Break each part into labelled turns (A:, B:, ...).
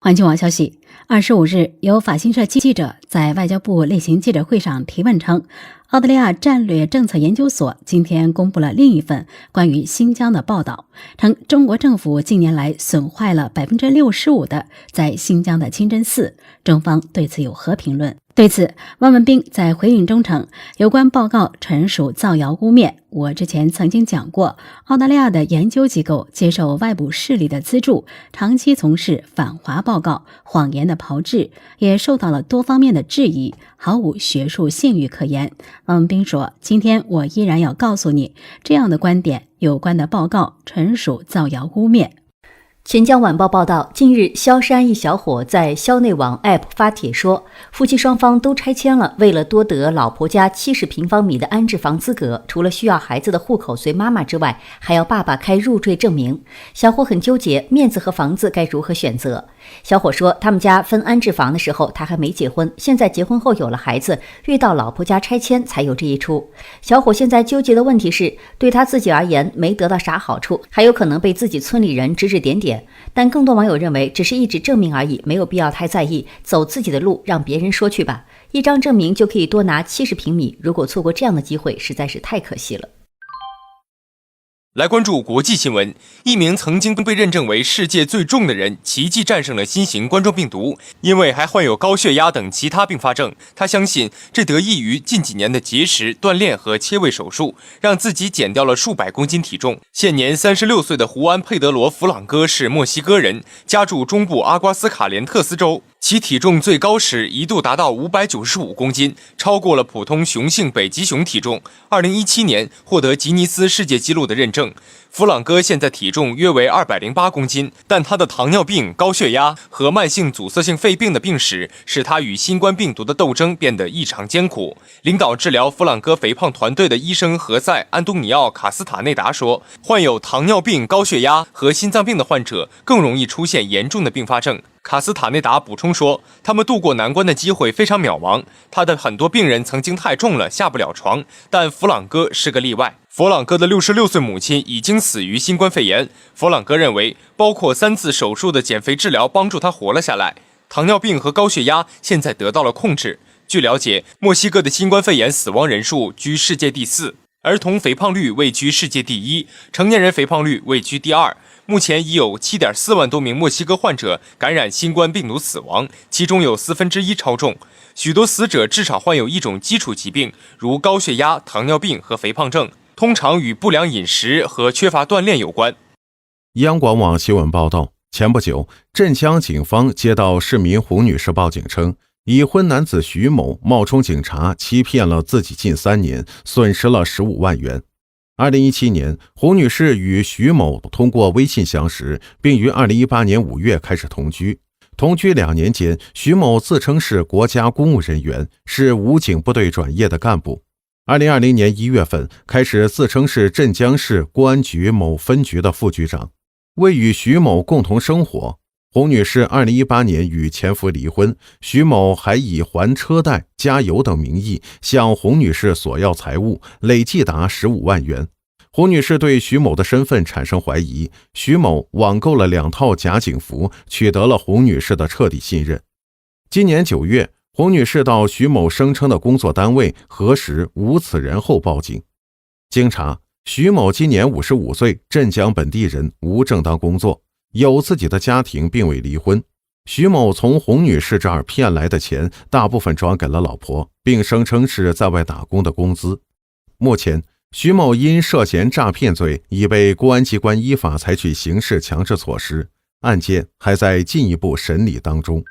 A: 环球网消息，25日，有法新社记者在外交部例行记者会上提问称，澳大利亚战略政策研究所今天公布了另一份关于新疆的报道，称中国政府近年来损坏了65%的在新疆的清真寺，中方对此有何评论？对此，汪文斌在回应中称，有关报告纯属造谣污蔑。我之前曾经讲过，澳大利亚的研究机构接受外部势力的资助，长期从事反华报告、谎言的炮制，也受到了多方面的质疑，毫无学术信誉可言。汪文斌说，今天我依然要告诉你，这样的观点，有关的报告纯属造谣污蔑。
B: 钱江晚报报道，近日萧山一小伙在校内网 App 发帖说，夫妻双方都拆迁了，为了多得老婆家70平方米的安置房资格，除了需要孩子的户口随妈妈之外，还要爸爸开入赘证明。小伙很纠结，面子和房子该如何选择？小伙说，他们家分安置房的时候他还没结婚，现在结婚后有了孩子，遇到老婆家拆迁才有这一出。小伙现在纠结的问题是，对他自己而言没得到啥好处，还有可能被自己村里人指指点点，但更多网友认为只是一纸证明而已，没有必要太在意，走自己的路，让别人说去吧。一张证明就可以多拿70平米，如果错过这样的机会，实在是太可惜了。
C: 来关注国际新闻，一名曾经被认证为世界最重的人奇迹战胜了新型冠状病毒，因为还患有高血压等其他并发症。他相信这得益于近几年的节食、锻炼和切胃手术，让自己减掉了数百公斤体重。现年36岁的胡安·佩德罗·弗朗哥是墨西哥人，家住中部阿瓜斯卡连特斯州。其体重最高时一度达到595公斤，超过了普通雄性北极熊体重。2017年获得吉尼斯世界纪录的认证。弗朗哥现在体重约为208公斤，但他的糖尿病、高血压和慢性阻塞性肺病的病史使他与新冠病毒的斗争变得异常艰苦。领导治疗弗朗哥肥胖团队的医生何塞·安东尼奥·卡斯塔内达说，患有糖尿病、高血压和心脏病的患者更容易出现严重的并发症。卡斯塔内达补充说，他们渡过难关的机会非常渺茫，他的很多病人曾经太重了下不了床，但弗朗哥是个例外。弗朗哥的66岁母亲已经死于新冠肺炎。弗朗哥认为，包括3次手术的减肥治疗帮助他活了下来。糖尿病和高血压现在得到了控制。据了解，墨西哥的新冠肺炎死亡人数居世界第4，儿童肥胖率位居世界第1，成年人肥胖率位居第2。目前已有7.4万多名墨西哥患者感染新冠病毒死亡，其中有1/4超重。许多死者至少患有一种基础疾病，如高血压、糖尿病和肥胖症，通常与不良饮食和缺乏锻炼有关。
D: 央广网新闻报道，前不久，镇江警方接到市民胡女士报警称，已婚男子徐某冒充警察欺骗了自己近3年，损失了15万元。2017年，胡女士与徐某通过微信相识，并于2018年5月开始同居。同居2年间，徐某自称是国家公务人员，是武警部队转业的干部。2020年1月份，开始自称是镇江市公安局某分局的副局长。为与徐某共同生活，胡女士2018年与前夫离婚，徐某还以还车贷、加油等名义向胡女士索要财物，累计达15万元。胡女士对徐某的身份产生怀疑，徐某网购了2套假警服，取得了胡女士的彻底信任。今年9月，胡女士到徐某声称的工作单位核实无此人后报警。经查，徐某今年55岁，镇江本地人，无正当工作，有自己的家庭并未离婚。徐某从胡女士这儿骗来的钱大部分转给了老婆，并声称是在外打工的工资。目前，徐某因涉嫌诈骗罪已被公安机关依法采取刑事强制措施，案件还在进一步审理当中。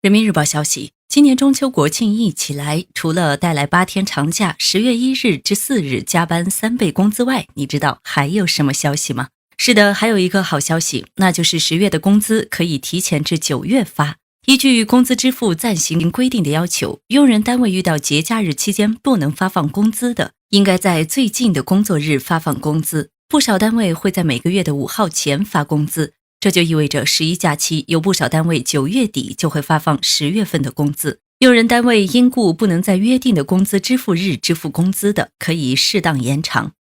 E: 人民日报消息，今年中秋国庆一起来，除了带来8天长假，10月1日至4日加班3倍工资外，你知道还有什么消息吗？是的，还有一个好消息，那就是10月的工资可以提前至9月发。依据工资支付暂行规定的要求，用人单位遇到节假日期间不能发放工资的，应该在最近的工作日发放工资。不少单位会在每个月的5号前发工资，这就意味着11假期有不少单位9月底就会发放10月份的工资。用人单位因故不能在约定的工资支付日支付工资的，可以适当延长。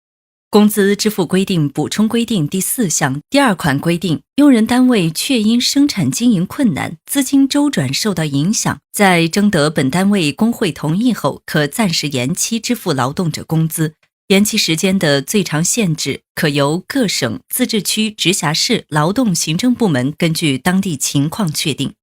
E: 工资支付规定补充规定第4项第2款规定，用人单位确因生产经营困难，资金周转受到影响，在征得本单位工会同意后，可暂时延期支付劳动者工资。延期时间的最长限制可由各省、自治区、直辖市劳动行政部门根据当地情况确定。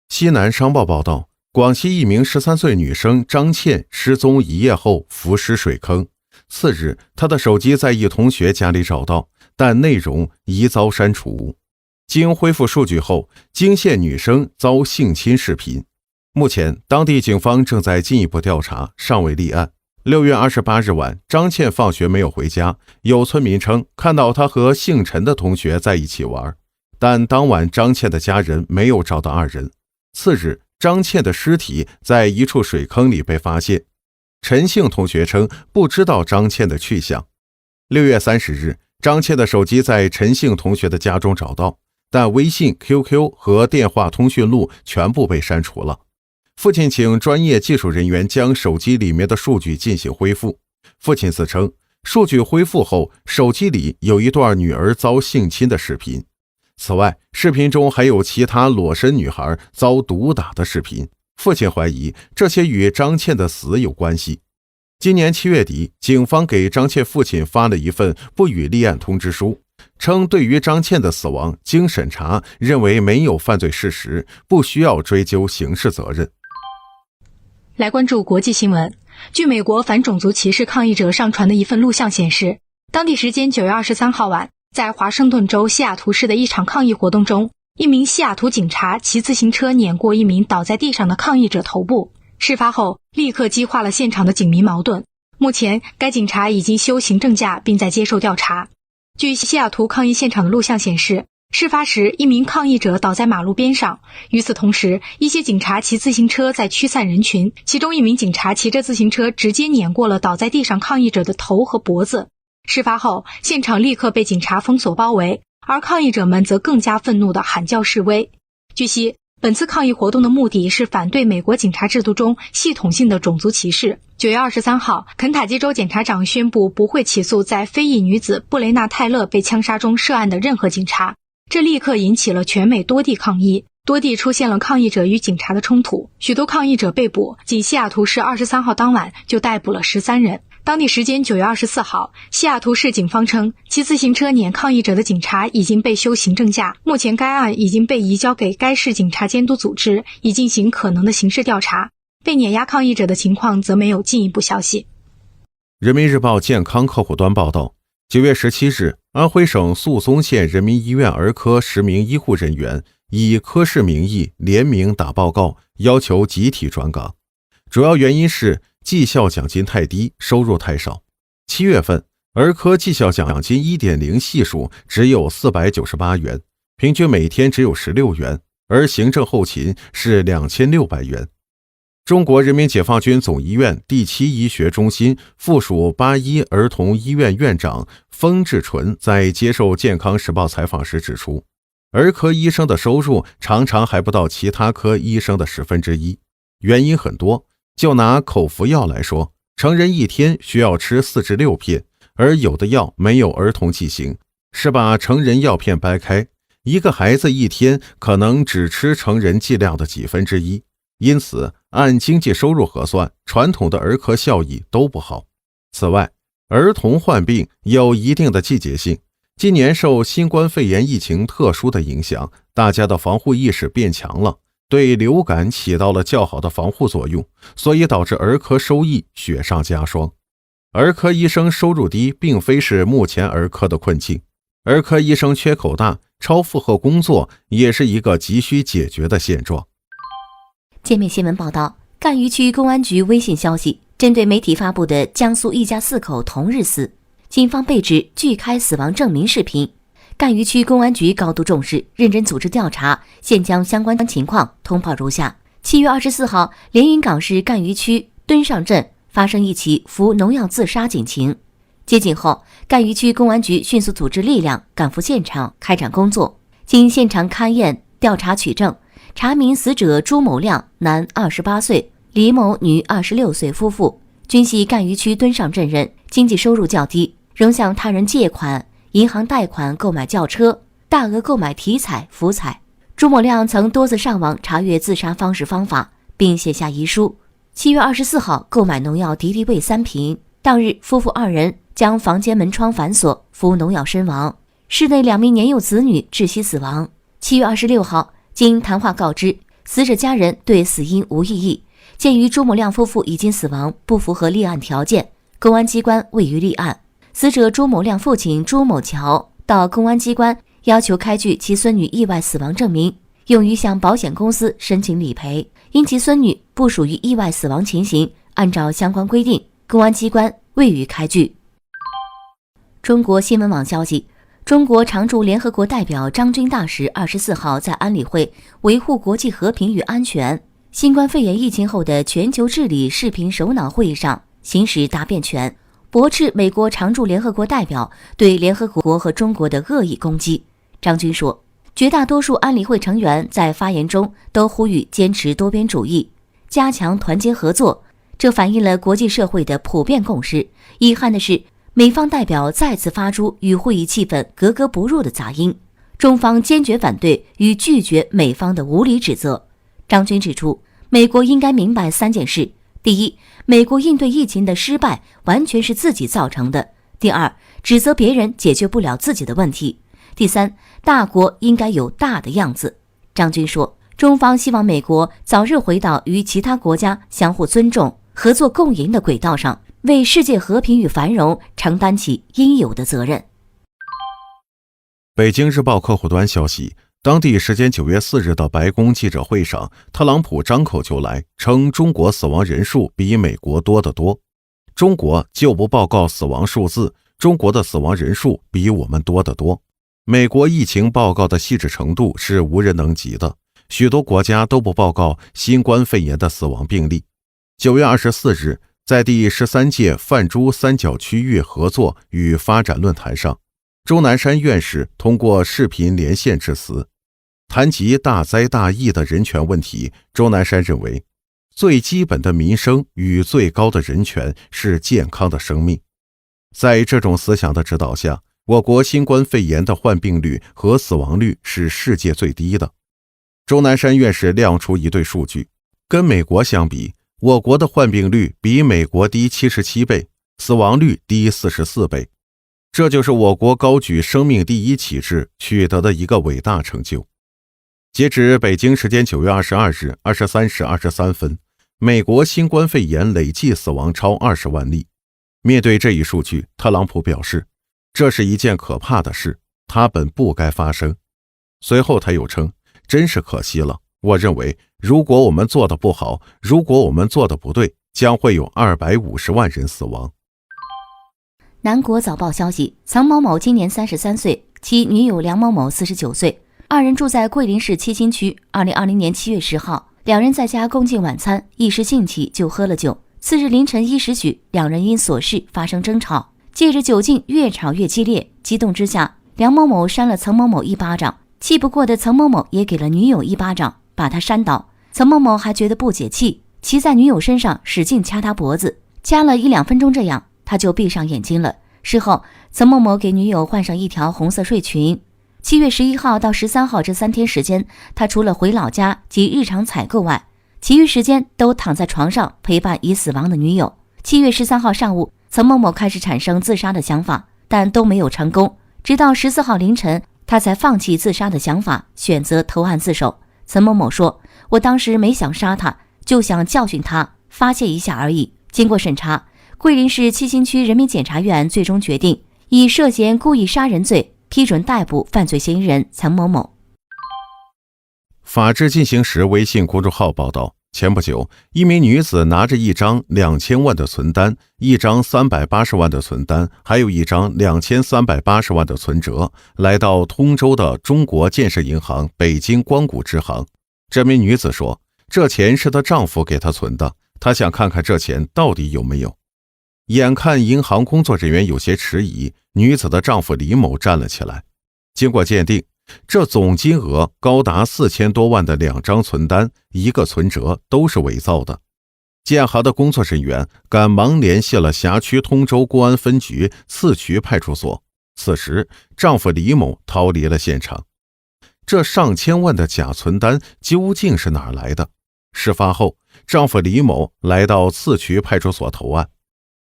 D: 西南商报报道，广西一名13岁女生张倩失踪1夜后浮尸水坑。次日，她的手机在一同学家里找到，但内容已遭删除。经恢复数据后，惊现女生遭性侵视频。目前，当地警方正在进一步调查，尚未立案。6月28日晚，张倩放学没有回家，有村民称看到她和姓陈的同学在一起玩，但当晚张倩的家人没有找到2人。次日，张倩的尸体在一处水坑里被发现。陈姓同学称不知道张倩的去向。6月30日，张倩的手机在陈姓同学的家中找到，但微信、QQ 和电话通讯录全部被删除了。父亲请专业技术人员将手机里面的数据进行恢复。父亲自称，数据恢复后，手机里有一段女儿遭性侵的视频。此外，视频中还有其他裸身女孩遭毒打的视频。父亲怀疑这些与张倩的死有关系。今年7月底，警方给张倩父亲发了一份不予立案通知书，称对于张倩的死亡，经审查认为没有犯罪事实，不需要追究刑事责任。
F: 来关注国际新闻。据美国反种族歧视抗议者上传的一份录像显示，当地时间9月23号晚，在华盛顿州西雅图市的一场抗议活动中，一名西雅图警察骑自行车碾过一名倒在地上的抗议者头部。事发后，立刻激化了现场的警民矛盾。目前，该警察已经休行政假，并在接受调查。据西雅图抗议现场的录像显示，事发时，一名抗议者倒在马路边上。与此同时，一些警察骑自行车在驱散人群，其中一名警察骑着自行车直接碾过了倒在地上抗议者的头和脖子。事发后，现场立刻被警察封锁包围，而抗议者们则更加愤怒地喊叫示威。据悉，本次抗议活动的目的是反对美国警察制度中系统性的种族歧视。9月23号，肯塔基州检察长宣布不会起诉在非裔女子布雷纳·泰勒被枪杀中涉案的任何警察，这立刻引起了全美多地抗议，多地出现了抗议者与警察的冲突，许多抗议者被捕，仅西雅图市23号当晚就逮捕了13人。当地时间9月24号，西雅图市警方称，骑自行车碾抗议者的警察已经被休行政假，目前该案已经被移交给该市警察监督组织，以进行可能的刑事调查。被碾压抗议者的情况则没有进一步消息。
D: 人民日报健康客户端报道，9月17日，安徽省宿松县人民医院儿科10名医护人员以科室名义联名打报告，要求集体转岗。主要原因是绩效奖金太低，收入太少。7月份，儿科绩效奖金 1.0 系数只有498元，平均每天只有16元，而行政后勤是2600元。中国人民解放军总医院第7医学中心附属81儿童医院院长封志纯在接受健康时报采访时指出，儿科医生的收入常常还不到其他科医生的1/10，原因很多。就拿口服药来说，成人一天需要吃4至6片，而有的药没有儿童剂型，是把成人药片掰开，一个孩子一天可能只吃成人剂量的1/10，因此按经济收入核算，传统的儿科效益都不好。此外，儿童患病有一定的季节性，今年受新冠肺炎疫情特殊的影响，大家的防护意识变强了，对流感起到了较好的防护作用，所以导致儿科收益雪上加霜。儿科医生收入低并非是目前儿科的困境，儿科医生缺口大，超负荷工作也是一个急需解决的现状。
B: 界面新闻报道，赣榆区公安局微信消息，针对媒体发布的江苏一家4口同日死，警方被指拒开死亡证明视频。赣榆区公安局高度重视，认真组织调查，现将相关情况通报如下。7月24号，连云港市赣榆区墩上镇发生一起服农药自杀警情。接警后，赣榆区公安局迅速组织力量赶赴现场开展工作。经现场勘验调查取证，查明死者朱某亮男28岁，李某女26岁夫妇，均系赣榆区墩上镇人，经济收入较低，仍向他人借款、银行贷款购买轿车，大额购买体彩、福彩。朱某亮曾多次上网查阅自杀方式方法，并写下遗书。7月24号购买农药敌敌畏3瓶，当日夫妇2人将房间门窗反锁，服农药身亡。室内2名年幼子女窒息死亡。7月26号，经谈话告知，死者家人对死因无异议。鉴于朱某亮夫妇已经死亡，不符合立案条件，公安机关未予立案。死者朱某亮父亲朱某桥到公安机关要求开具其孙女意外死亡证明，用于向保险公司申请理赔。因其孙女不属于意外死亡情形，按照相关规定，公安机关未予开具。中国新闻网消息，中国常驻联合国代表张军大使24号在安理会维护国际和平与安全新冠肺炎疫情后的全球治理视频首脑会议上行使答辩权，驳斥美国常驻联合国代表对联合国和中国的恶意攻击。张军说，绝大多数安理会成员在发言中都呼吁坚持多边主义，加强团结合作，这反映了国际社会的普遍共识。遗憾的是，美方代表再次发出与会议气氛格格不入的杂音，中方坚决反对与拒绝美方的无理指责。张军指出，美国应该明白3件事：第一，美国应对疫情的失败完全是自己造成的；第二，指责别人解决不了自己的问题；第三，大国应该有大的样子。张军说，中方希望美国早日回到与其他国家相互尊重、合作共赢的轨道上，为世界和平与繁荣承担起应有的责任。
D: 北京日报客户端消息，当地时间9月4日的白宫记者会上，特朗普张口就来，称中国死亡人数比美国多得多。中国就不报告死亡数字，中国的死亡人数比我们多得多。美国疫情报告的细致程度是无人能及的，许多国家都不报告新冠肺炎的死亡病例。9月24日，在第13届泛珠三角区域合作与发展论坛上，钟南山院士通过视频连线致辞，谈及大灾大疫的人权问题。钟南山认为，最基本的民生与最高的人权是健康的生命。在这种思想的指导下，我国新冠肺炎的患病率和死亡率是世界最低的。钟南山院士亮出一对数据，跟美国相比，我国的患病率比美国低77倍，死亡率低44倍。这就是我国高举生命第一旗帜取得的一个伟大成就。截止北京时间9月22日23时23分，美国新冠肺炎累计死亡超20万例。面对这一数据，特朗普表示，这是一件可怕的事，它本不该发生。随后他又称，真是可惜了，我认为如果我们做得不好，如果我们做得不对，将会有250万人死亡。
B: 南国早报消息，曾某某今年33岁，其女友梁某某49岁，2人住在桂林市七星区。2020年7月10号，两人在家共进晚餐，一时兴起就喝了酒。次日凌晨1时许，两人因琐事发生争吵，借着酒劲越吵越激烈，激动之下，梁某某扇了曾某某一巴掌，气不过的曾某某也给了女友一巴掌，把他扇倒。曾某某还觉得不解气，骑在女友身上使劲掐她脖子，掐了1-2分钟，这样他就闭上眼睛了。事后，曾某某给女友换上一条红色睡裙。7月11号到13号这3天时间，他除了回老家及日常采购外，其余时间都躺在床上陪伴已死亡的女友。7月13号上午，曾某某开始产生自杀的想法，但都没有成功。直到14号凌晨，他才放弃自杀的想法，选择投案自首。曾某某说，我当时没想杀他，就想教训他，发泄一下而已。经过审查，桂林市七星区人民检察院最终决定以涉嫌故意杀人罪批准逮捕犯罪嫌疑人曾某某。
D: 法治进行时微信公众号报道，前不久，一名女子拿着一张2000万的存单，一张380万的存单，还有一张2380万的存折，来到通州的中国建设银行北京光谷支行。这名女子说，这钱是她丈夫给她存的，她想看看这钱到底有没有。眼看银行工作人员有些迟疑，女子的丈夫李某站了起来。经过鉴定，这总金额高达4000多万的2张存单、1个存折都是伪造的。建行的工作人员赶忙联系了辖区通州公安分局次渠派出所。此时，丈夫李某逃离了现场。这上千万的假存单究竟是哪来的？事发后，丈夫李某来到次渠派出所投案。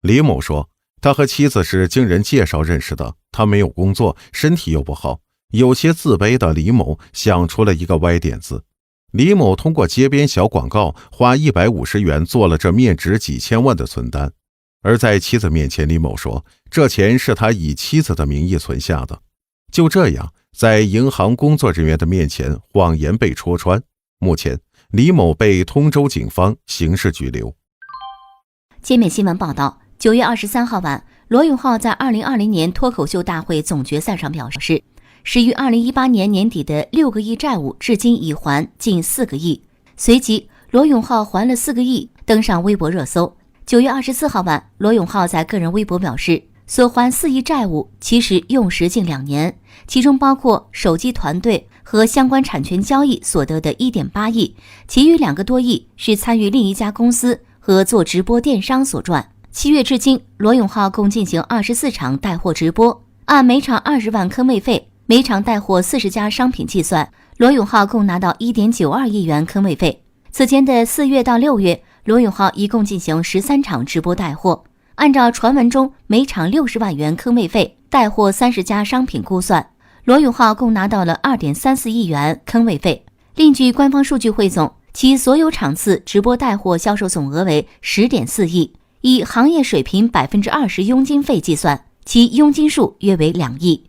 D: 李某说，他和妻子是经人介绍认识的，他没有工作，身体又不好，有些自卑的李某想出了一个歪点子。李某通过街边小广告花150元做了这面值几千万的存单，而在妻子面前，李某说这钱是他以妻子的名义存下的。就这样，在银行工作人员的面前，谎言被戳穿。目前，李某被通州警方刑事拘留。
B: 界面新闻报道，9月23号晚，罗永浩在2020年脱口秀大会总决赛上表示，始于2018年年底的6个亿债务至今已还近4个亿。随即，罗永浩还了4个亿，登上微博热搜。9月24号晚，罗永浩在个人微博表示，所还4亿债务其实用时近2年，其中包括手机团队和相关产权交易所得的1.8亿，其余2个多亿是参与另一家公司和做直播电商所赚。7月至今，罗永浩共进行24场带货直播，按每场20万坑位费，每场带货40家商品计算，罗永浩共拿到1.92亿元坑位费。此前的4月到6月，罗永浩一共进行13场直播带货，按照传闻中每场60万元坑位费，带货30家商品估算，罗永浩共拿到了2.34亿元坑位费。另据官方数据汇总，其所有场次直播带货销售总额为10.4亿，以行业水平20%佣金费计算，其佣金数约为2亿。